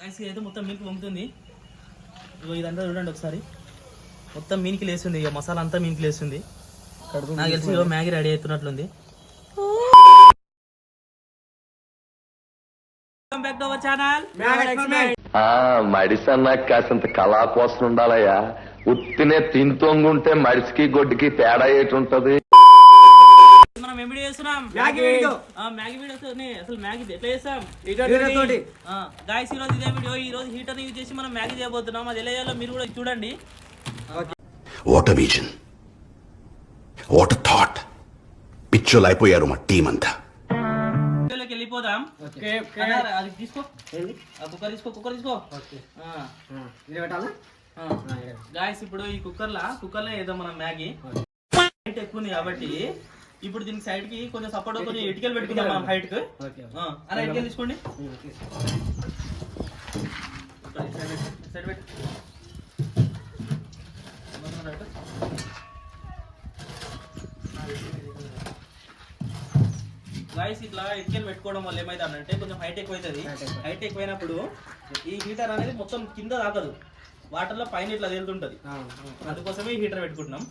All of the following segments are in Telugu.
అయితే మొత్తం మిల్క్ పొంగుతుంది. ఇదంతా చూడండి ఒకసారి, మొత్తం మీనికి లేస్తుంది. ఇక మసాలా అంతా మీనికి లేస్తుంది. నాకు తెలిసి మ్యాగీ రెడీ అవుతున్నట్లుంది. మడిసన్న కాసింత కళా కోసం ఉండాలయ్యా. ఉత్తినే తింతొంగుంటే మడిసికి గొడ్డుకి తేడా ఏటి ఉంటది. మనం ఏం వీడియో చేస్తున్నాం? Maggi videos. అసలు మ్యాగీ ఎట్లా చేస్తాం గాయస్? ఈ రోజు ఇదే వీడియో. ఈ రోజు హీటర్ యూజ్ చేసి మనం మ్యాగీ చేయబోతున్నాం. అది ఎలా చేయాలో మీరు కూడా చూడండి. What a vision, what a thought. పిచ్చోలు అయిపోయారు మా టీం అంతా. వెళ్ళిపోదాం. అది తీసుకో, కుక్కర్ తీసుకో. గాయస్ ఇప్పుడు ఈ కుక్కర్లో వేద్దాం మనం మ్యాగీ. హైట్ ఎక్కువ ఉంది కాబట్టి ఇప్పుడు దీనికి సైడ్ కి కొంచెం సపోర్ట్ కొంచెం ఇటుకలు పెట్టుకుందాం మనం హైట్ కు. అలా ఇటుకలు తీసుకోండి. సైడ్ పెట్టు. గాయస్ ఇట్లా ఇటుకలు పెట్టుకోవడం వల్ల ఏమైతే అంటే కొంచెం హైట్ ఎక్కువ అవుతుంది. హైట్ ఎక్కువైనప్పుడు ఈ హీటర్ అనేది మొత్తం కింద తాకదు, వాటర్ లో పైన ఇట్లా తేలుతుంటది. అందుకోసమే ఈ హీటర్ పెట్టుకుంటున్నాం.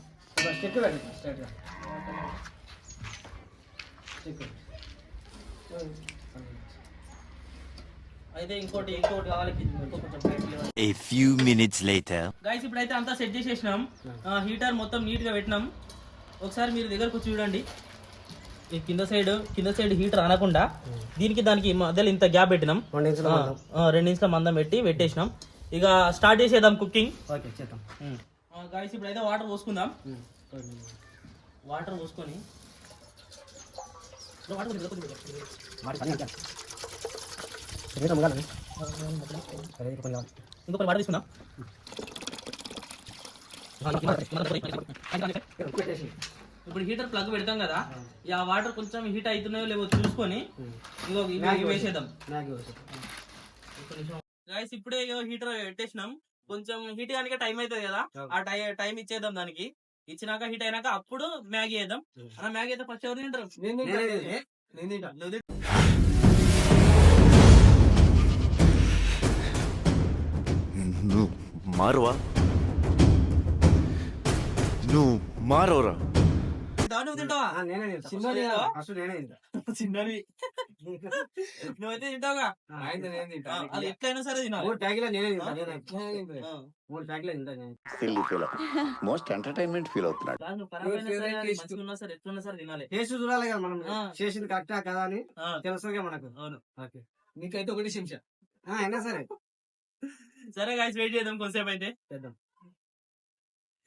అయితే ఇంకోటి కావాలి. గైస్ ఇప్పుడైతే అంతా సెట్ చేసేసినాం. హీటర్ మొత్తం నీట్ గా పెట్టినాం. ఒకసారి మీరు దగ్గరకు చూడండి. ఈ కింద సైడ్ హీటర్ అనకుండా దీనికి దానికి మధ్యలో ఇంత గ్యాప్ పెట్టినాం. 2 ఇంచుల మందం పెట్టేసినాం. ఇక స్టార్ట్ చేసేద్దాం కుకింగ్. గైస్ ఇప్పుడైతే వాటర్ పోసుకుందాం. వాటర్ పోసుకొని ఇంకొక వాటర్ తీసుకుందాం. ఇప్పుడు హీటర్ ప్లగ్ పెడతాం కదా, ఆ వాటర్ కొంచెం హీట్ అవుతున్నాయో లేవో చూసుకొని వేసేద్దాం. గైస్ ఇప్పుడే హీటర్ పెట్టేసినాం. కొంచెం హీట్ కనుక టైం అవుతుంది కదా, ఆ టైం ఇచ్చేద్దాం దానికి. ఇచ్చినాక హీట్ అయినాక అప్పుడు మ్యాగీ వేద్దాం. అలా మ్యాగీ అయితే ఫస్ట్ ఎవరు తింటారు? నువ్వు మారవరా? నువ్వు తింటావా? నువ్వైతే తింటావుగా. అది ఎట్లయినా సరే తినాలి. మోస్ట్ ఎంటర్టైన్మెంట్ ఫీల్ అవుతున్నాడు. మంచిగా సరే ఎట్లున్నా సరే తినాలి. టేస్ట్ చూడాలి కదా మనం, చేసింది కరెక్టా కదా అని తెలుస్తుంది మనకు. అవును. నీకైతే ఒకటి శంష అయినా సరే. సరే గాయస్ వెయిట్ చేద్దాం కొంతసేపు. అయితే చేద్దాం.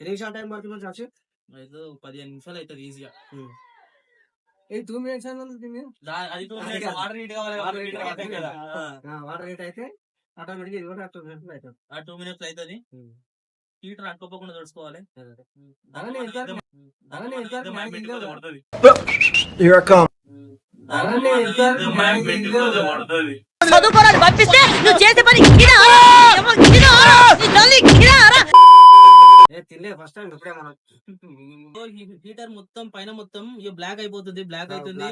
ఎన్ని నిమిషాలు టైం పడుతుంది? 15 నిమిషాలు అవుతుంది ఈజీగా. 2 minutes అది 2 minutes. వాటర్ హీట్ కావాలి. వాటర్ హీట్ అయితే ఆటోమేటిక్ ఇది కూడా 2 minutes అవుతుంది. 2 minutes అవుతుంది. హీటర్ అట్టుకోకుండా చూసుకోవాలి. చదువుకోవాలి పంపిస్తే నువ్వు చేసే పని తినలే ఫస్ట్ టైం ఇప్పుడే మనం. హీటర్ మొత్తం పైన మొత్తం బ్లాక్ అయిపోతుంది. బ్లాక్ అవుతుంది,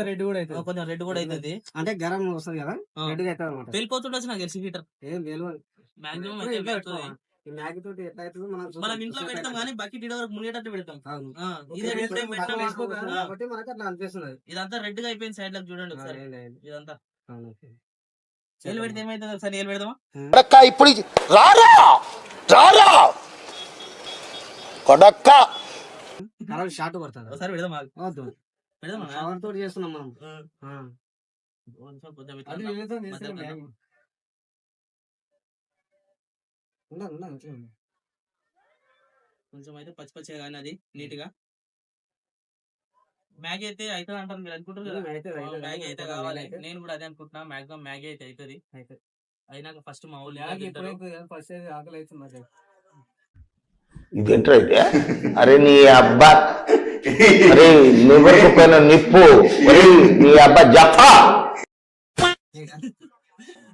రెడ్ కూడా అవుతుంది, కొంచెం రెడ్ కూడా అవుతుంది. అంటే గరం వస్తుంది కదా, రెడ్ అవుతుంది అనమాట. వెళ్ళిపోతుండొచ్చు నాకు తెలిసి హీటర్. ఏం తెలియదు మాక్సిమం మ్యాగీ తోటి ఎట్లా అవుతుంది మనం ఇంట్లో పెడతాం కానీ బకెట్ ఇడ వరకు మునిగేటట్టు పెడతాం. కాబట్టి మనకు అట్లా అనిపిస్తుంది. ఇదంతా రెడ్ గా అయిపోయింది. సైడ్ లకు చూడండి ఒకసారి. ఇదంతా నీళ్ళు పెడితే ఏమైతుంది? ఒకసారి నీళ్ళు పెడదామా? ఇప్పుడు కొడక్క షార్ట్ పడుతుంది. ఒకసారి పెడదాం. పెడదాం తోటి చేస్తున్నాం మనం. కొంచెం అయితే పచ్చి పచ్చిగా కానీ అది నీట్ గా మ్యాగీ అయితే అవుతుంది అంటారు. మీరు అనుకుంటారు కదా మ్యాగీ అయితే కావాలి. నేను కూడా అదే అనుకుంటున్నా. మాక్సిమం మ్యాగీ అయితే అవుతుంది. అయినాక ఫస్ట్ మా ఊళ్ళో ఇదేంటో అయితే అరే నీ అబ్బా, అరే లివర్ పైన నిప్పు, నీ అబ్బా జఫా.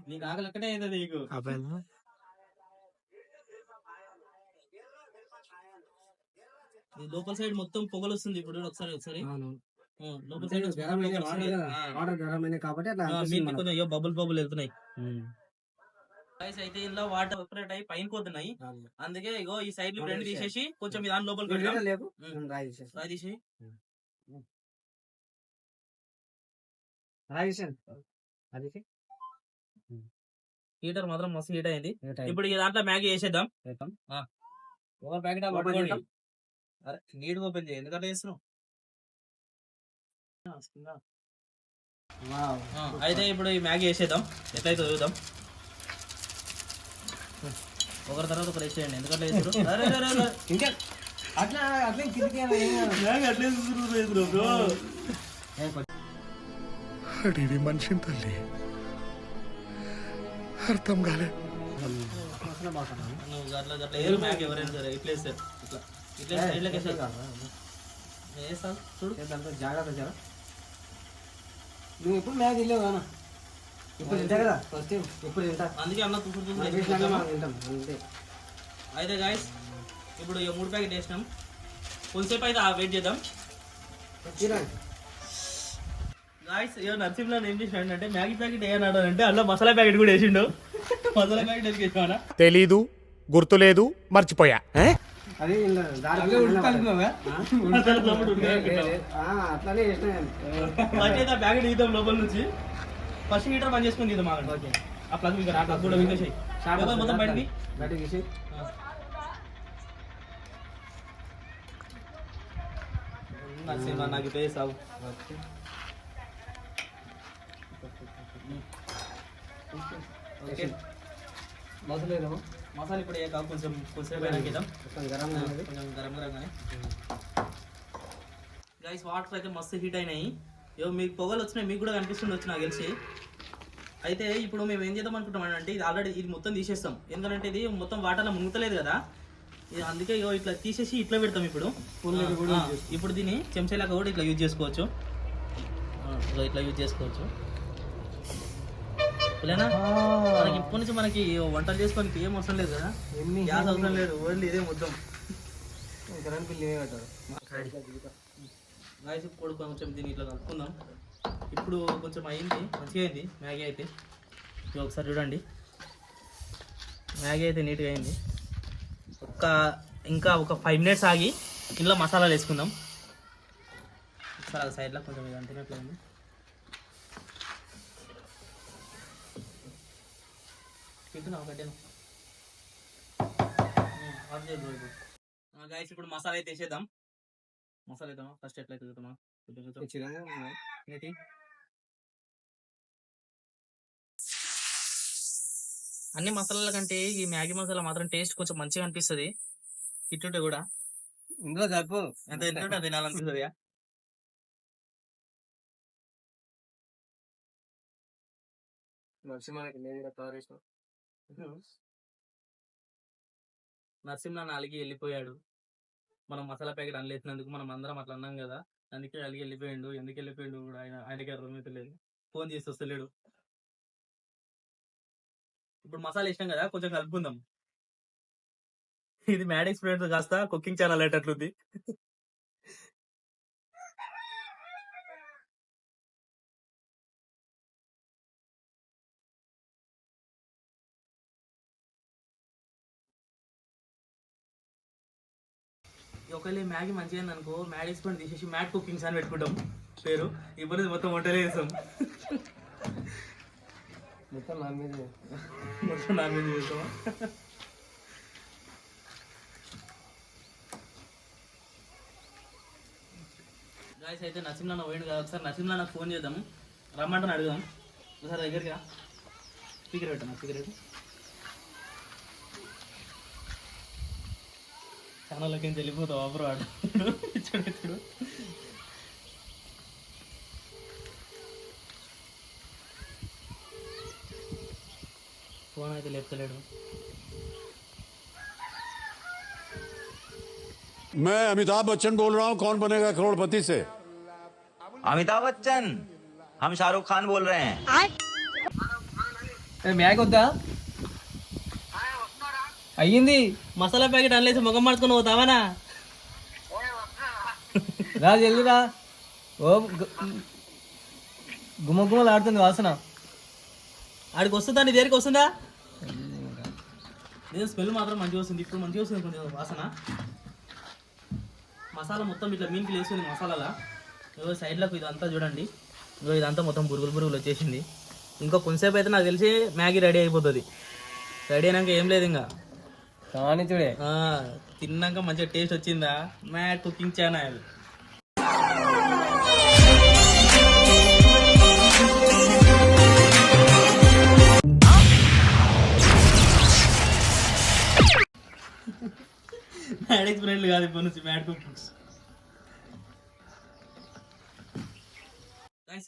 నీకు ఆకలి ఒక్కటే అవుతుంది. నీకు లోపల సైడ్ మొత్తం పొగలు వస్తుంది. ఇప్పుడు ఒకసారి లోపల సైడ్ వాటర్ గరం కాబట్టి కొంచెం బబుల్ వెళ్తున్నాయి. రైస్ అయితే ఇందులో వాటర్ సెపరేట్ అయ్యి పైన పోతున్నాయి. అందుకే ఇగో ఈ సైడ్ రెండు తీసేసి కొంచెం దాని లోపల పెట్టాం. లేపు రాయి తీసి హీటర్ మాత్రం మస్తు హీట్ అయింది. ఇప్పుడు ఈ దాంట్లో మ్యాగీ వేసేద్దాం. ఒక ప్యాకెట్ పట్టుకోండి. అరే నీట్ ఓపెన్ చేయి, ఎందుకంటే వేస్తున్నావు. అయితే ఇప్పుడు ఈ మ్యాగీ వేసేద్దాం, ఎట్లయితే చూద్దాం. ఒకరి తర్వాత ఒకరు వేసేయండి, ఎందుకంటే వేసారు ఇంకా అట్లా అట్లా కిందికి అడివి మనిషిని తల్లి అర్థం కాలే. నువ్వు అట్లా అట్లా వేరు మ్యాగీ ఎవరైనా సరే ఇట్లా వేస్తారు. ఇట్లా ఇట్లా ఇట్లకి వేస్తావు చూడు. జాగ్రత్త జర. నువ్వు ఎప్పుడు మ్యాచ్ వెళ్ళావు కదా, ఇప్పుడు తింటా కదా ఫస్ట్ టైం, ఇప్పుడు తింటా. అందుకే అన్న చూసుకుంటూ తింటాం అంతే. అయితే గాయస్ ఇప్పుడు ఈ 3 ప్యాకెట్ వేసినాం. కొంతసేపు అయితే వెయిట్ చేద్దాం. గాయస్ ఇక నరసింహలో ఏం చేసినాడు అంటే మ్యాగీ ప్యాకెట్ వేయనాడు అంటే అందులో మసాలా ప్యాకెట్ కూడా వేసిండు. మసాలా ప్యాకెట్ వేసుకున్నా తెలీదు, గుర్తులేదు, మర్చిపోయా. అది అట్లనే ప్యాకెట్ తీద్దాం లోపల నుంచి. ఫస్ట్ హీటర్ బంద్ చేసుకుని తీద్దాం. ఆ ప్లగ్ ఆ ప్లగ్ కూడా వింకేసాయి మొత్తం బయటకి తీసి నరసింహ నాకు పేసావు. మసాలా ఇప్పుడు ఏ కాదు, కొంచెం కొంచెం గరం గరంగానే. గైస్ వాటర్ అయితే మస్తు హీట్ అయినాయి. మీకు పొగలు వచ్చినాయి, మీకు కూడా కనిపిస్తుండొచ్చు నాకు తెలిసి. అయితే ఇప్పుడు మేము ఏం చేద్దాం అనుకుంటాం అంటే ఇది ఆల్రెడీ ఇది మొత్తం తీసేస్తాం, ఎందుకంటే ఇది మొత్తం వాటర్లో మునుగుతలేదు కదా. అందుకే ఇట్లా తీసేసి ఇట్లా పెడతాం. ఇప్పుడు దీన్ని చెంచాలాగా కూడా ఇట్లా యూజ్ చేసుకోవచ్చు. ఇట్లా యూజ్ చేసుకోవచ్చు. మనకి ఇప్పటి నుంచి మనకి వంటలు చేసుకోనికి ఏం అవసరం లేదు కదా, గ్యాస్ అవసరం లేదు, ఓన్లీ ఇదే మొత్తం. గాయస్ ఇప్పుడు కొంచెం దీన్ని ఇట్లా కలుపుకుందాం. ఇప్పుడు కొంచెం అయింది, మంచిగా అయింది మ్యాగీ అయితే. ఇది ఒకసారి చూడండి, మ్యాగీ అయితే నీట్గా అయింది. ఇంకా ఒక 5 మినిట్స్ ఆగి ఇందులో మసాలాలు వేసుకుందాం. ఒకసారి సైడ్లో కొంచెం ఇది అంటినట్లయింది. గాయస్ ఇప్పుడు మసాలా అయితే వేసేద్దాం. మసాలా వేద్దామా ఫస్ట్, ఎట్లయితే చూద్దామా. అన్ని మసాలాల కంటే ఈ మ్యాగీ మసాలా మాత్రం టేస్ట్ కొంచెం మంచిగా అనిపిస్తుంది. ఇట్టుంటే కూడా ఇందులో సరిపో ఎంత తింటుంటే తినాలనిపిస్తుంది. నరసింహ అలిగి వెళ్ళిపోయాడు. మనం మసాలా ప్యాకెట్ అనలేసినందుకు మనం అందరం అట్లా అన్నాం కదా, అందుకే అలిగి వెళ్ళిపోయాడు. ఎందుకు వెళ్ళిపోయాడు కూడా ఆయనకి అర్థమైతే లేదు. ఫోన్ చేసి వస్తలేడు. ఇప్పుడు మసాలా వేసినాం కదా, కొంచెం కలుపుకుందాం. ఇది మ్యాడ్ ఎక్స్పీరియన్స్ కాస్త కుకింగ్ ఛానల్ అయ్యేటట్లుంది. ఒకవేళ మ్యాగీ మంచిగా అనుకో, మ్యాడ్ ఎక్స్పీరియన్స్ తీసేసి మ్యాడ్ కుకింగ్స్ అని పెట్టుకుంటాం పేరు. ఇప్పుడు మొత్తం వంటలే చేస్తాం. మొత్తం నా మీద చేస్తామా. గాయస్ అయితే నరసింహ పోయిండు కదా, ఒకసారి నరసింహ నాకు ఫోన్ చేద్దాం, రమ్మంటాను అడుగుదాం. ఒకసారి దగ్గరికి స్పీకర్ పెట్టాను. స్పీకర్ పెట్టి ఛానల్లోకి వెళ్ళిపోతావు అప్పుడు వాడు ఇచ్చాడు. ఫోన్ అయితే లేపుతలేడు. मैं अमिताभ बच्चन बोल रहा हूँ, कौन बनेगा करोड़पति से? अमिताभ बच्चन, हम शाहरुख खान बोल रहे हैं. మ్యాగ్ వద్దా అయ్యింది. మసాలా ప్యాకెట్ అనలేసి ముఖం మార్చుకొని పోతావానా? రా జల్ది రా. ఓ గుమ్మ గుమ్మలు ఆడుతుంది వాసన. ఆడికి వస్తుందా, నీ దగ్గరికి వస్తుందా? నేను స్మెల్ మాత్రం మంచిగా వస్తుంది, ఇప్పుడు మంచిగా వస్తుంది కొంచెం వాసన. మసాలా మొత్తం ఇట్లా మీన్కి లేస్తుంది మసాలాలా. ఇగో సైడ్లకు ఇదంతా చూడండి, ఇగో ఇదంతా మొత్తం బురుగులు వచ్చేసింది. ఇంకో కొంచెంసేపు అయితే నాకు తెలిసి మ్యాగీ రెడీ అయిపోతుంది. రెడీ అయినాక ఏం లేదు ఇంకా కానీ చూడే తిన్నాక మంచిగా టేస్ట్ వచ్చిందా మ్యాడ్ కుకింగ్ ఛానల్. మ్యాడ్ ఎక్స్పెరిమెంట్లు కాదు ఇప్పుడు నుంచి మ్యాడ్ కుకింగ్స్.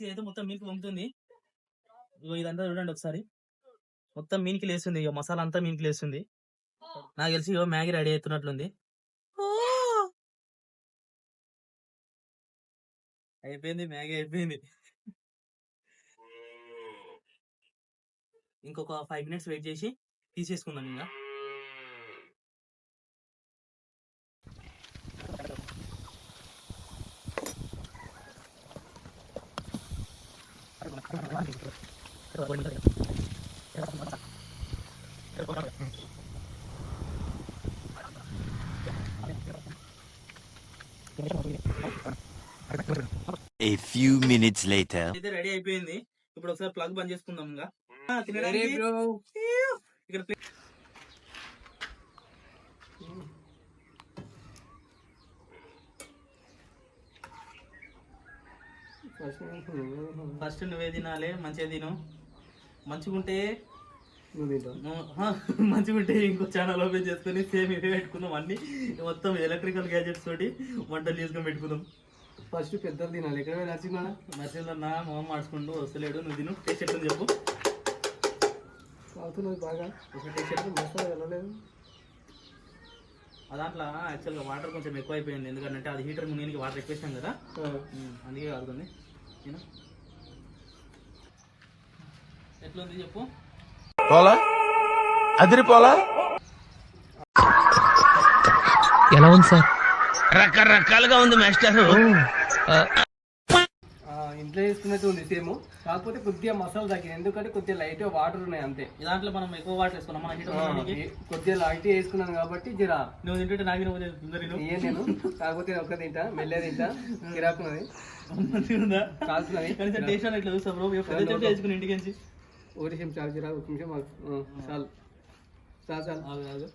అయితే మొత్తం మీనికి పంపుతుంది. ఇగో ఇదంతా చూడండి ఒకసారి, మొత్తం మీనికి లేస్తుంది. ఇక మసాలా అంతా మీనికి లేస్తుంది. నాకు తెలిసి ఇగో మ్యాగీ రెడీ అవుతున్నట్లుంది. అయిపోయింది మ్యాగీ అయిపోయింది. ఇంకొక 5 minutes వెయిట్ చేసి తీసేసుకుందాం ఇంకా. A few minutes later. అయితే రెడీ అయిపోయింది. ఇప్పుడు ఒకసారి ప్లగ్ బంద్ చేసుకుందాం ఇంకా. తినడానికి ఇక్కడ ఫస్ట్ నువ్వే తినాలి, మంచిగా తిను. మంచిగుంటే మంచిగుంటే ఇంకో ఛానల్ ఓపెన్ చేసుకుని సేమ్ ఇవే పెట్టుకుందాం. అన్ని మొత్తం ఎలక్ట్రికల్ గ్యాజెట్స్ తోటి వంటలు చేసుకొని పెట్టుకుందాం. ఫస్ట్ పెద్దలు తినాలి. ఎక్కడ నచ్చిందన్నా మొహం మార్చుకుంటూ వస్తలేడు. నువ్వు తిను, టేస్ట్ ఎట్లా చెప్పు. అవుతున్నది బాగా. ఒక టేస్ట్ మసాలా వెళ్ళలేదు. దాంట్లో యాక్చువల్గా వాటర్ కొంచెం ఎక్కువ అయిపోయింది, ఎందుకంటే అది హీటర్ మునీనికి వాటర్ ఎక్కువ వేసాం కదా, అందుకే కాదుతుంది. నేను ఎట్లా ఉంది చెప్పు. పోలా అదిరిపోలా ఎలా ఉంది సార్? రకరకాలుగా ఉంది మాస్టర్. ఇంట్లో వేసుకున్నట్టు ఉంది సేమ్, కాకపోతే కొద్దిగా మసాలా తగ్గింది, ఎందుకంటే కొద్దిగా లైట్ వాటర్ ఉన్నాయి అంతే. దాంట్లో మనం ఎక్కువ వాటర్ వేసుకున్నాం, మన హీటర్ కొద్దిగా లైట్ వేసుకున్నాను కాబట్టి జరా నువ్వు తింటుంటే నాకు నేను కాకపోతే ఒక్క తింటా, మెల్లే తింటా, గిరాకున్నది మంచిగా కాల్చున్నది. కనీసం టేస్ట్ అని ఇట్లా చూస్తా బ్రో, వేసుకుని ఇంటికి నుంచి ఒకటి నిమిషం చాలు, గిరా ఒక నిమిషం చాలు చాలు చాలు.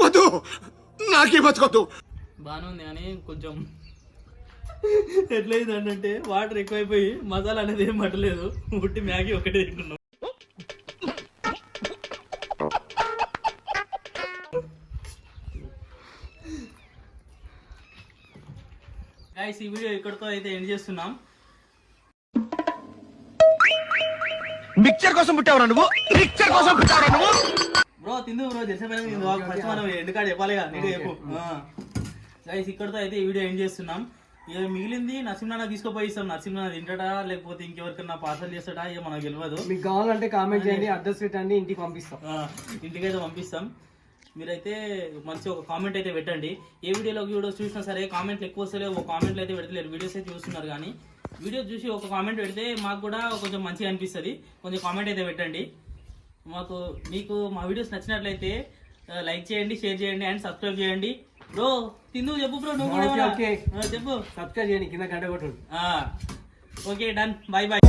వద్దు, నాకే బతకొద్దు. బాగానే ఉంది కానీ కొంచెం ఎట్లయింది అంటే వాటర్ ఎక్కువైపోయి మసాలా అనేది ఏం పట్టలేదు, ఉట్టి మ్యాగీ ఒకటే తింటున్నాం. గైస్ ఈ వీడియో ఇక్కడితో అయితే ఎండ్ చేస్తున్నాం. మిక్చర్ కోసం పుట్టావురా నువ్వు, మిక్చర్ కోసం పుట్టావురా నువ్వు. బ్రో తిందు బ్రో, తెలిసిపోయినా ఫస్ట్ మనం ఎండుకాడ చెప్పాలిగా, నీకు చెప్పు. గైస్ ఇక్కడితో అయితే ఈ వీడియో ఎండ్ చేస్తున్నాం. ఇక మిగిలింది నరసింహ తీసుకుపోయి ఇస్తాం. నరసింహ తింటాడా లేకపోతే ఇంకెవరికన్నా పార్సల్ చేస్తాడా ఇక మనకు తెలియదు. మీకు కావాలంటే కామెంట్ చేయండి, అడ్రస్ పెట్టండి, ఇంటికి పంపిస్తాం. ఇంటికైతే పంపిస్తాం. మీరైతే మంచి ఒక కామెంట్ అయితే పెట్టండి. ఏ వీడియోస్ చూసినా సరే కామెంట్లు ఎక్కువ వస్తలేవు, ఒక కామెంట్లు అయితే పెడతలేరు. వీడియోస్ అయితే చూస్తున్నారు కానీ వీడియో చూసి ఒక కామెంట్ పెడితే మాకు కూడా కొంచెం మంచిగా అనిపిస్తుంది. కొంచెం కామెంట్ అయితే పెట్టండి. మీకు మా వీడియోస్ నచ్చినట్లయితే లైక్ చేయండి, షేర్ చేయండి అండ్ సబ్స్క్రైబ్ చేయండి. బ్రో తిందు చెప్పు బ్రో, నువ్వు కూడా చెప్పు. సబ్స్క్రైబ్ చేయండి, కింద గంట కొట్టండి. Okay done, bye bye.